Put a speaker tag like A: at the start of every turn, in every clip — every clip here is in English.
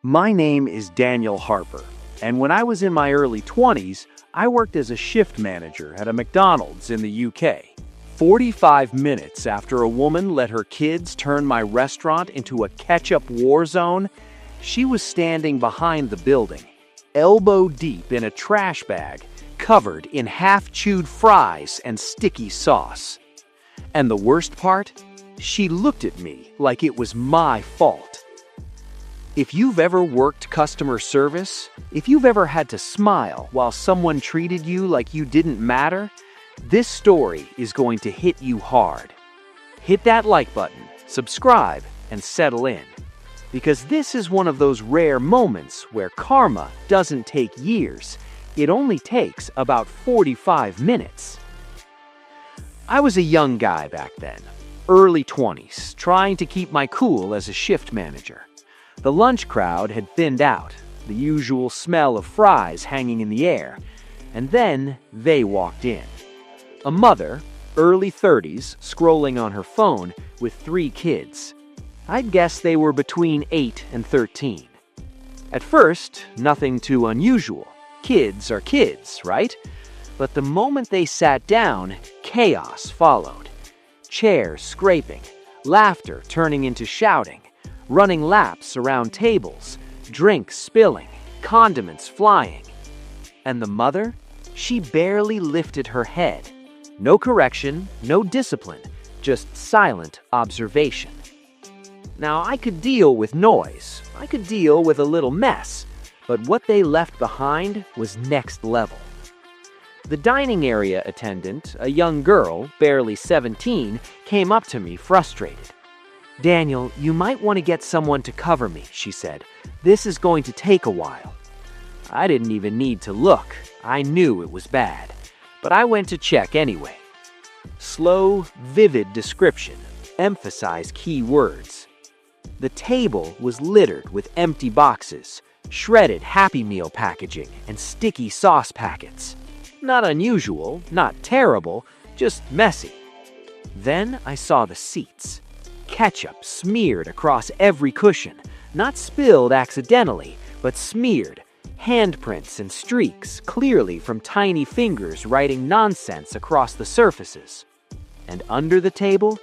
A: My name is Daniel Harper, and when I was in my early 20s, I worked as a shift manager at a McDonald's in the UK. 45 minutes after a woman let her kids turn my restaurant into a ketchup war zone, she was standing behind the building, elbow deep in a trash bag, covered in half-chewed fries and sticky sauce. And the worst part? She looked at me like it was my fault. If you've ever worked customer service, if you've ever had to smile while someone treated you like you didn't matter, this story is going to hit you hard. Hit that like button, subscribe, and settle in. Because this is one of those rare moments where karma doesn't take years. It only takes about 45 minutes. I was a young guy back then, early 20s, trying to keep my cool as a shift manager. The lunch crowd had thinned out, the usual smell of fries hanging in the air, and then they walked in. A mother, early 30s, scrolling on her phone with 3 kids. I'd guess they were between 8 and 13. At first, nothing too unusual. Kids are kids, right? But the moment they sat down, chaos followed. Chairs scraping, laughter turning into shouting, running laps around tables, drinks spilling, condiments flying. And the mother? She barely lifted her head. No correction, no discipline, just silent observation. Now, I could deal with noise. I could deal with a little mess. But what they left behind was next level. The dining area attendant, a young girl, barely 17, came up to me frustrated. "Daniel, you might want to get someone to cover me," she said. "This is going to take a while." I didn't even need to look. I knew it was bad. But I went to check anyway. Slow, vivid description. Emphasize key words. The table was littered with empty boxes, shredded Happy Meal packaging, and sticky sauce packets. Not unusual, not terrible, just messy. Then I saw the seats. Ketchup smeared across every cushion, not spilled accidentally, but smeared. Handprints and streaks, clearly from tiny fingers writing nonsense across the surfaces. And under the table,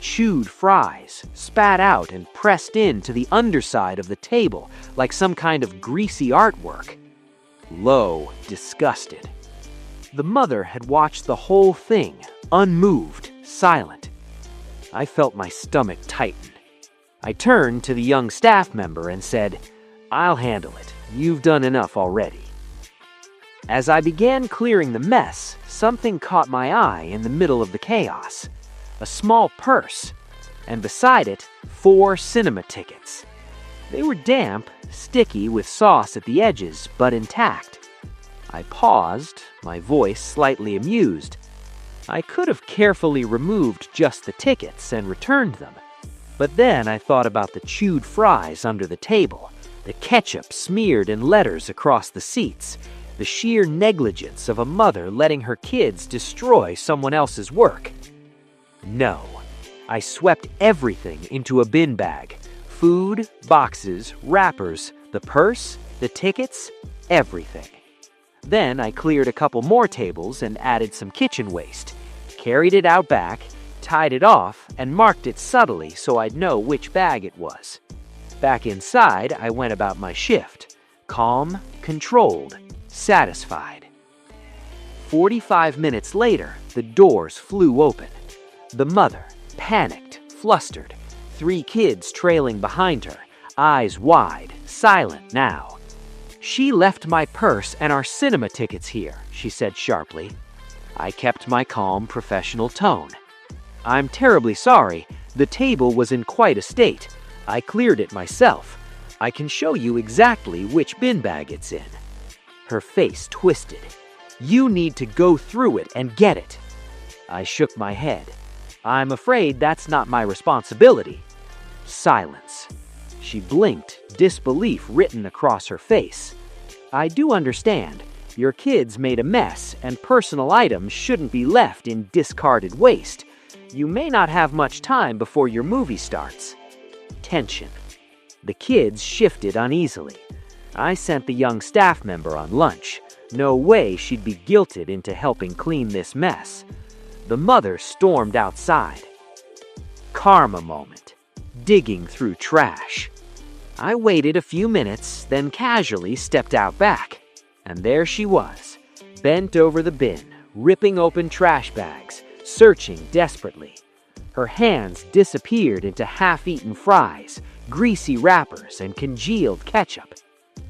A: chewed fries, spat out and pressed into the underside of the table like some kind of greasy artwork. Low, disgusted. The mother had watched the whole thing, unmoved, silent. I felt my stomach tighten. I turned to the young staff member and said, "I'll handle it. You've done enough already." As I began clearing the mess, something caught my eye in the middle of the chaos. A small purse, and beside it, 4 cinema tickets. They were damp, sticky with sauce at the edges, but intact. I paused, my voice slightly amused. I could have carefully removed just the tickets and returned them. But then I thought about the chewed fries under the table, the ketchup smeared in letters across the seats, the sheer negligence of a mother letting her kids destroy someone else's work. No. I swept everything into a bin bag. Food, boxes, wrappers, the purse, the tickets, everything. Then I cleared a couple more tables and added some kitchen waste, carried it out back, tied it off, and marked it subtly so I'd know which bag it was. Back inside, I went about my shift, calm, controlled, satisfied. 45 minutes later, the doors flew open. The mother, panicked, flustered, 3 kids trailing behind her, eyes wide, silent now. "She left my purse and our cinema tickets here," she said sharply. I kept my calm, professional tone. "I'm terribly sorry. The table was in quite a state. I cleared it myself. I can show you exactly which bin bag it's in." Her face twisted. "You need to go through it and get it." I shook my head. "I'm afraid that's not my responsibility." Silence. She blinked, disbelief written across her face. "I do understand. Your kids made a mess, and personal items shouldn't be left in discarded waste. You may not have much time before your movie starts." Tension. The kids shifted uneasily. I sent the young staff member on lunch. No way she'd be guilted into helping clean this mess. The mother stormed outside. Karma moment. Digging through trash. I waited a few minutes, then casually stepped out back. And there she was, bent over the bin, ripping open trash bags, searching desperately. Her hands disappeared into half-eaten fries, greasy wrappers, and congealed ketchup.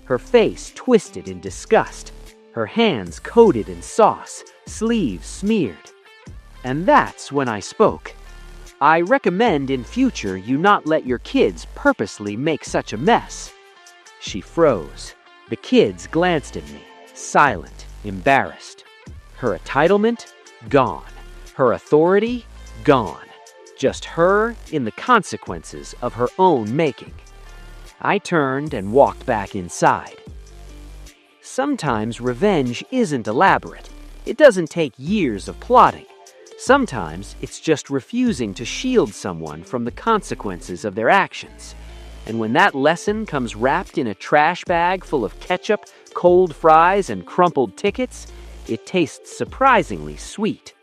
A: Her face twisted in disgust, her hands coated in sauce, sleeves smeared. And that's when I spoke. I recommend in future you not let your kids purposely make such a mess. She froze. The kids glanced at me, silent, embarrassed. Her entitlement? Gone. Her authority? Gone. Just her in the consequences of her own making. I turned and walked back inside. Sometimes revenge isn't elaborate. It doesn't take years of plotting. Sometimes it's just refusing to shield someone from the consequences of their actions. And when that lesson comes wrapped in a trash bag full of ketchup, cold fries, and crumpled tickets, it tastes surprisingly sweet.